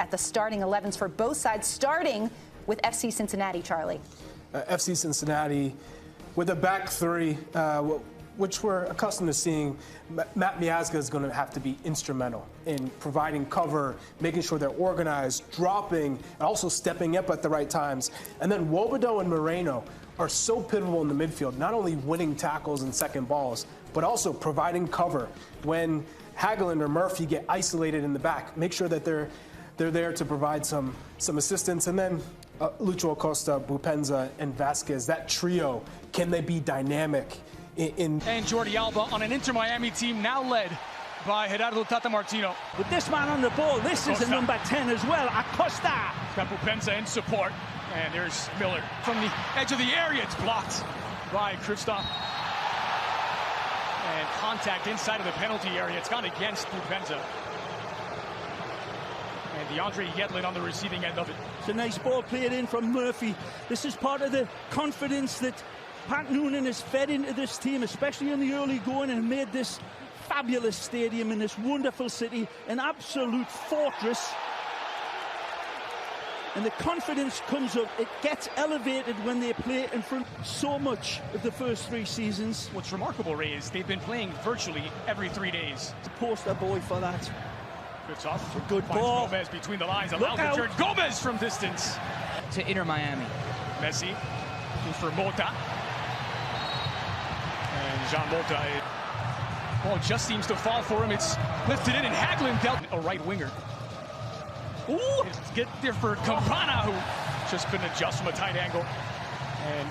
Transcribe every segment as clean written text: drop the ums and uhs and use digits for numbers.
at the starting 11s for both sides, starting with FC Cincinnati, Charlie. FC Cincinnati with a back three, which we're accustomed to seeing. Matt Miazga is going to have to be instrumental in providing cover, making sure they're organized, dropping, and also stepping up at the right times. And then Wobodo and Moreno are so pivotal in the midfield, not only winning tackles and second balls, but also providing cover when Hagelin or Murphy get isolated in the back. Make sure that they're there to provide some assistance. And then Lucho Acosta, Bupenza, and Vasquez, that trio, can they be dynamic? And Jordi Alba on an Inter Miami team now led by Gerardo Tata Martino. With this man on the ball, this is a number 10 as well, Acosta. Got Bupenza in support, and there's Miller. From the edge of the area, it's blocked by Kristoff. And contact inside of the penalty area, it's gone against Bupenza. And DeAndre Yedlin on the receiving end of it. It's a nice ball played in from Murphy. This is part of the confidence that Pat Noonan has fed into this team, especially in the early going, and made this fabulous stadium in this wonderful city an absolute fortress. And the confidence comes up, it gets elevated when they play in front so much of the first 3 seasons. What's remarkable, Ray, is they've been playing virtually every 3 days. It's a poster boy for that. Good tough. It's a good ball. Gomez between the lines, allows the turn. Gomez from distance. To Inter Miami. Messi for Mota. And Jean Mota. Ball just seems to fall for him. It's lifted in, and Hagelin dealt a right winger. Ooh! Get there for Campana, who just couldn't adjust from a tight angle. And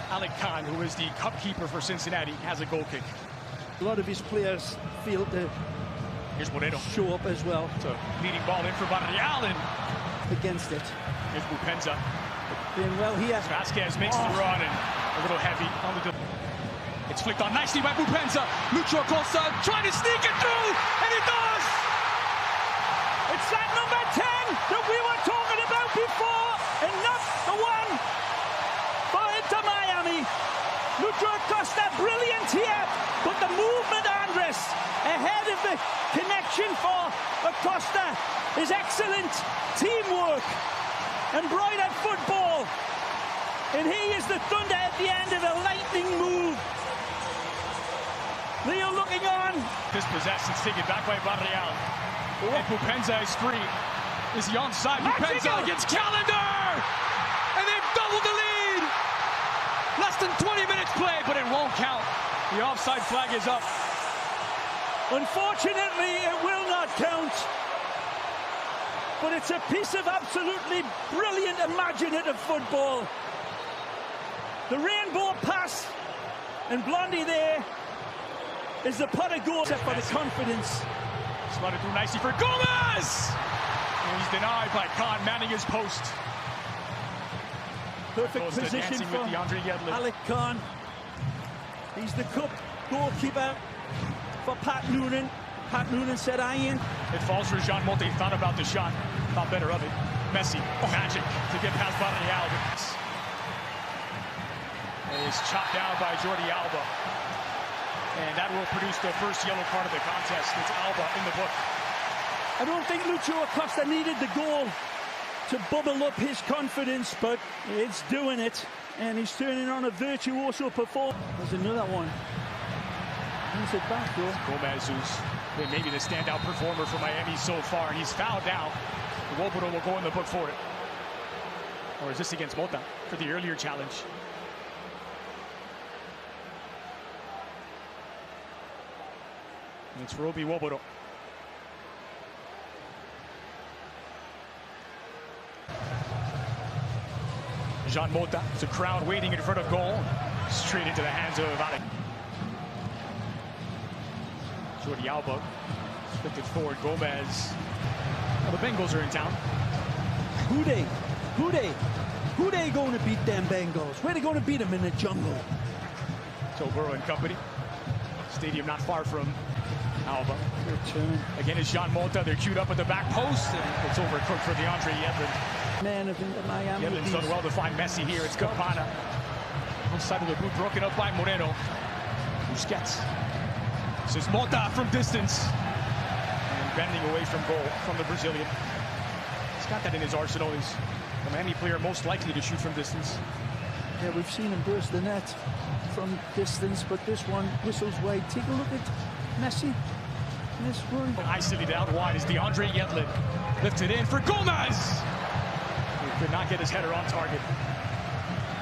Alec Khan, who is the cup keeper for Cincinnati, has a goal kick. A lot of his players feel to Here's Moreno. Show up as well. It's a leading ball in for Barreal, and against it. Here's Bupenza. Doing well here. Vasquez makes the run, and a little heavy on the. It's flicked on nicely by Bupenza. Lucho Acosta trying to sneak it through, and it does! It's that number 10 that we were talking about before, and not the one for Inter Miami. Lucho Acosta, brilliant here, but the movement, Andres, ahead of the connection for Acosta is excellent. Teamwork, embroidered football, and he is the thunder at the end of a lightning move. Leo looking on. Dispossessed, it's taken back by Barreal. And Bupenza is free. Is he onside? Bupenza against Calendar! And they've doubled the lead! Less than 20 minutes played, but it won't count. The offside flag is up. Unfortunately, it will not count. But it's a piece of absolutely brilliant, imaginative football. The rainbow pass, and Blondie there is the pot of goal for the confidence. Slotted through nicely for Gomez! And he's denied by Khan, manning his post. Perfect position for Alec Khan. He's the cup goalkeeper for Pat Noonan. Pat Noonan said, Ian. It falls for Jean Mota. He thought about the shot. Thought better of it. Messi, magic to get past Barreal. Is chopped down by Jordi Alba. And that will produce the first yellow card of the contest. It's Alba in the book. I don't think Lucho Acosta needed the goal to bubble up his confidence, but it's doing it. And he's turning on a virtuoso performance. There's another one. He's it back, though. Gomez, who's been maybe the standout performer for Miami so far, and he's fouled now. Wobodo will go in the book for it. Or is this against Mota for the earlier challenge? And it's Roby Wobodo. Jean Mota, it's a crowd waiting in front of goal. Straight into the hands of Alec. Jordi Alba, flipped it forward. Gomez. Well, the Bengals are in town. Who they going to beat them Bengals? Where they going to beat them? In the jungle. Toboro and company. Stadium not far from Alba. Again, it's Jean Mota. They're queued up at the back post, and it's overcooked for DeAndre Yedlin. Man of Inter Miami. Yedlin's done well to find Messi here. It's Campana. Outside of the boot, broken up by Moreno. Busquets. This is Mota from distance. And bending away from goal from the Brazilian. He's got that in his arsenal. He's the Miami player most likely to shoot from distance. Yeah, we've seen him burst the net from distance, but this one whistles wide. Take a look at Messi. This one. Isolated out wide is DeAndre Yedlin. Lifted in for Gomez. He could not get his header on target.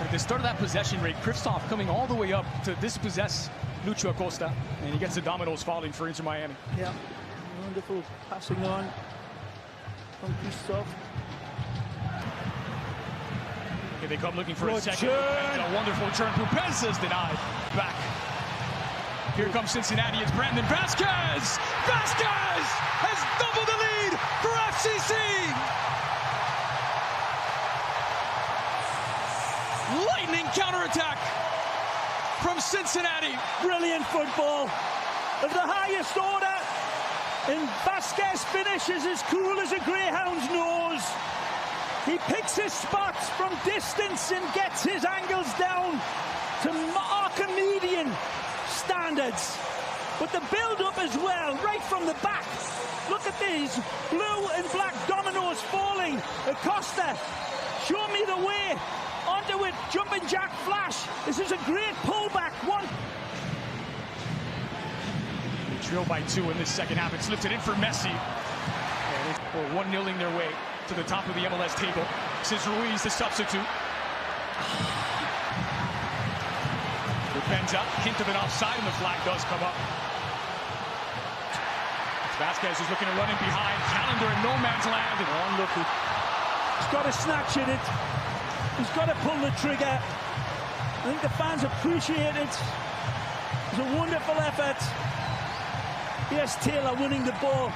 At the start of that possession rate, Kristoff coming all the way up to dispossess Lucho Acosta, and he gets the dominoes falling for Inter Miami. Yeah, wonderful passing on from Kristoff. Here they come looking for a second. Turn. And a wonderful turn. Pupez is denied. Back. Here comes Cincinnati. It's Brandon Vasquez. Vasquez has doubled the lead for FCC. Lightning counterattack from Cincinnati. Brilliant football of the highest order. And Vasquez finishes as cool as a greyhound's nose. He picks his spots from distance and gets his angles down to Archimedean standards. But the build-up as well, right from the back. Look at these blue and black dominoes falling. Acosta, show me the way. Onto it, jumping jack flash. This is a great pullback. One. They trail by 2 in this second half. It's lifted in for Messi. And we're 1-0ing their way to the top of the MLS table. This is Ruiz, the substitute. Defends up, hint of an offside, and the flag does come up. Vasquez is looking to run in behind. Calendar in no man's land. And Unlucky. He's got to snatch at it. He's got to pull the trigger. I think the fans appreciate it. It's a wonderful effort. Here's Taylor winning the ball.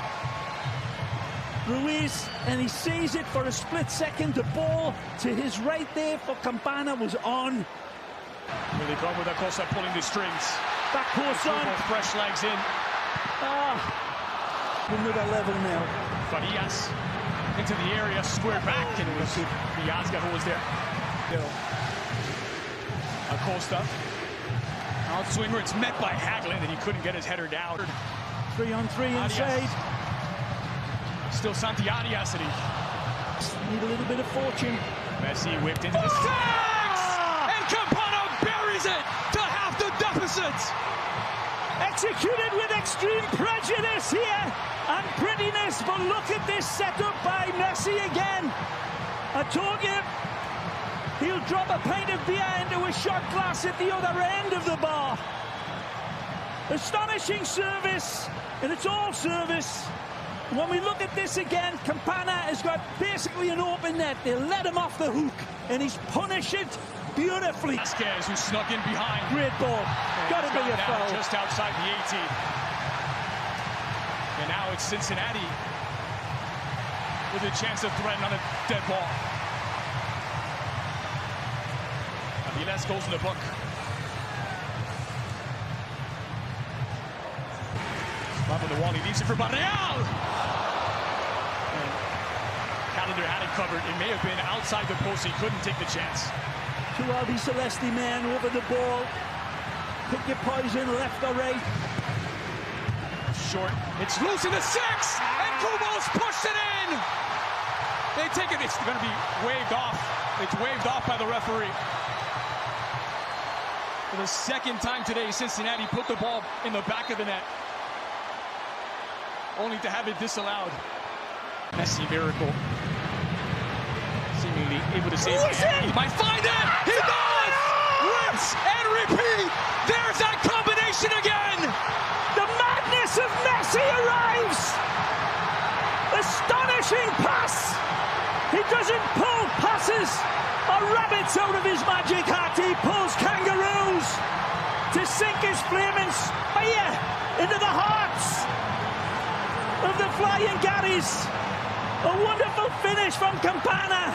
Ruiz, and he sees it for a split second. The ball to his right there for Campana was on. Here they come with Acosta pulling the strings. Back course on. Fresh legs in. Another level now. Farias into the area, square back, and it was Piazga who was there. Acosta. Outswinger, it's met by Haglund, and he couldn't get his header down. 3-on-3 inside. Still Santi Arias, and he need a little bit of fortune. Messi whipped into the six! And Campana buries it to half the deficit! Executed with extreme prejudice here and prettiness, but look at this setup by Messi again. I told you, he'll drop a pint of beer into a shot glass at the other end of the bar. Astonishing service, and it's all service. When we look at this again, Campana has got basically an open net. They let him off the hook, and he's punished it beautifully. Vasquez, who snuck in behind. Great ball. Got to be a foul. Just outside the 18. And now it's Cincinnati with a chance to threaten on a dead ball. Aviles goes in the book. Up on the wall, he leaves it for Barreal. And Calendar had it covered. It may have been outside the post. He couldn't take the chance. Two Albi Celesti men over the ball. Pick your poison, left or right. Short. It's loose in the 6, and Kubo's pushed it in. They take it. It's going to be waved off. It's waved off by the referee. For the second time today, Cincinnati put the ball in the back of the net, only to have it disallowed. Messi miracle. Seemingly able to save it. He might find it! He does! Rips and repeat! There's that combination again! The madness of Messi arrives! Astonishing pass! He doesn't pull passes or rabbits out of his magic hat. He pulls kangaroos to sink his flaming spear into the hearts of the Flying Garys. A wonderful finish from Campana.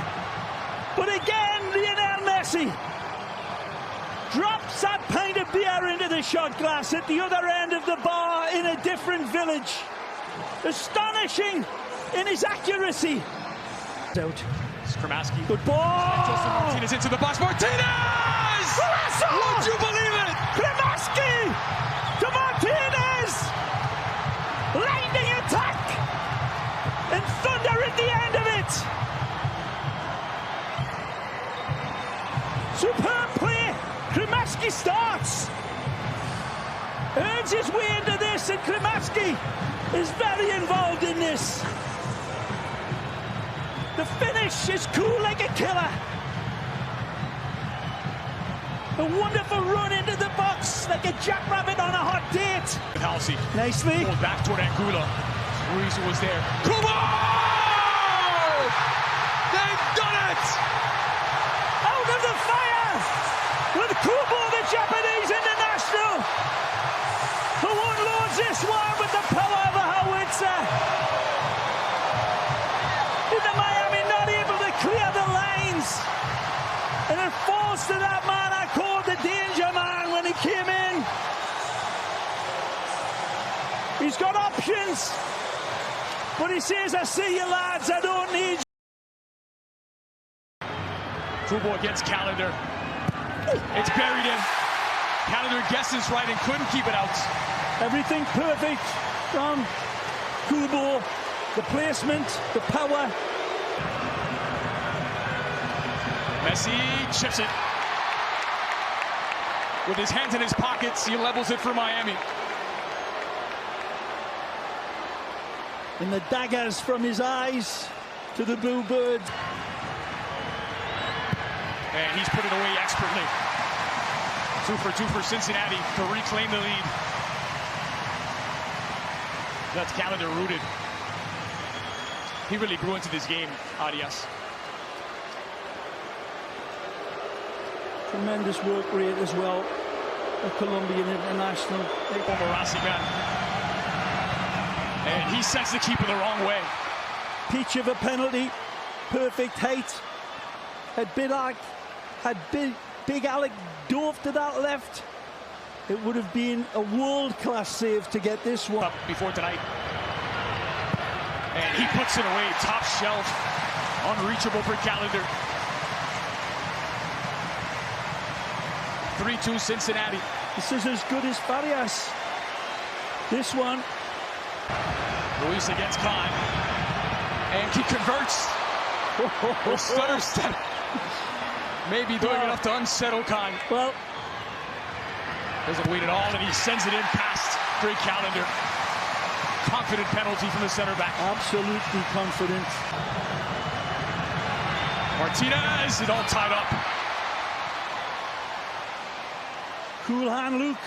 But again, Lionel Messi drops that pint of beer into the shot glass at the other end of the bar in a different village. Astonishing in his accuracy. Out. Skramaski. Good ball. Joseph Martinez into the box. Martinez! Would you believe it? Skramaski to Martinez. Lightning attack and thunder at the end of it. starts. Earns his way into this, and Klimaski is very involved in this. The finish is cool like a killer. A wonderful run into the box like a jackrabbit on a hot date. Halsey. Nicely. Going back toward Anguilla. Ruiz was there. Kubo! They've done it! Out of the fire with Kubo, the Japanese international, who unloads this one with the power of a howitzer. Into Miami, not able to clear the lines. And it falls to that man I called the danger man when he came in. He's got options, but he says, I see you lads, I don't need you. Kubo against Calendar. It's buried in. Calendar guesses right and couldn't keep it out. Everything perfect from Kubo. The placement, the power. Messi chips it. With his hands in his pockets, he levels it for Miami. And the daggers from his eyes to the blue bird. And he's put it away expertly. 2 for 2 for Cincinnati to reclaim the lead. That's Calendar rooted. He really grew into this game, Arias. Tremendous work rate as well. A Colombian international. And he sends the keeper the wrong way. Peach of a penalty. Perfect height. Had Big Alec dove to that left, it would have been a world-class save to get this one. Up before tonight. And he puts it away, top shelf. Unreachable for Calendar. 3-2 Cincinnati. This is as good as Farias. This one. Ruiz against Khan. And he converts. Stutter step. Maybe doing enough to unsettle Khan. Well, doesn't wait at all, and he sends it in past Great Calendar. Confident penalty from the center back. Absolutely confident. Martinez, it all tied up. Cool hand, Luke.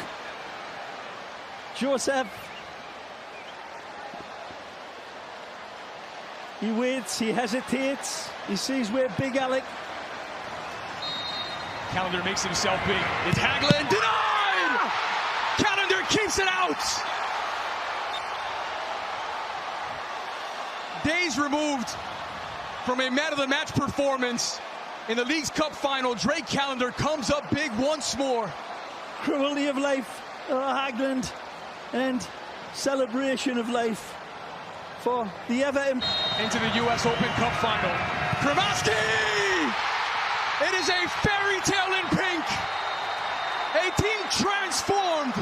Joseph. He waits, he hesitates. He sees where Big Alec. Calendar makes himself big. It's Haglund, denied! Calendar keeps it out! Days removed from a man-of-the-match performance in the League's Cup final, Drake Calendar comes up big once more. Cruelty of life, Haglund, and celebration of life for the ever... Into the U.S. Open Cup final. Klimaski! It is a fairy tale in pink. A team transformed.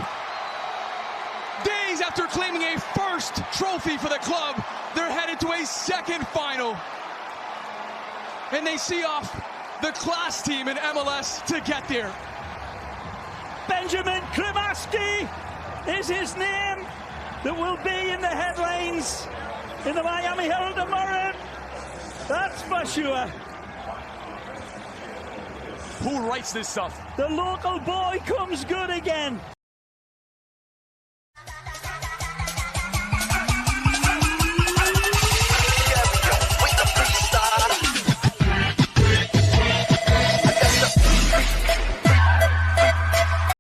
Days after claiming a first trophy for the club, they're headed to a second final. And they see off the class team in MLS to get there. Benjamin Klimaski is his name that will be in the headlines in the Miami Herald tomorrow. That's for sure. Who writes this stuff? The local boy comes good again.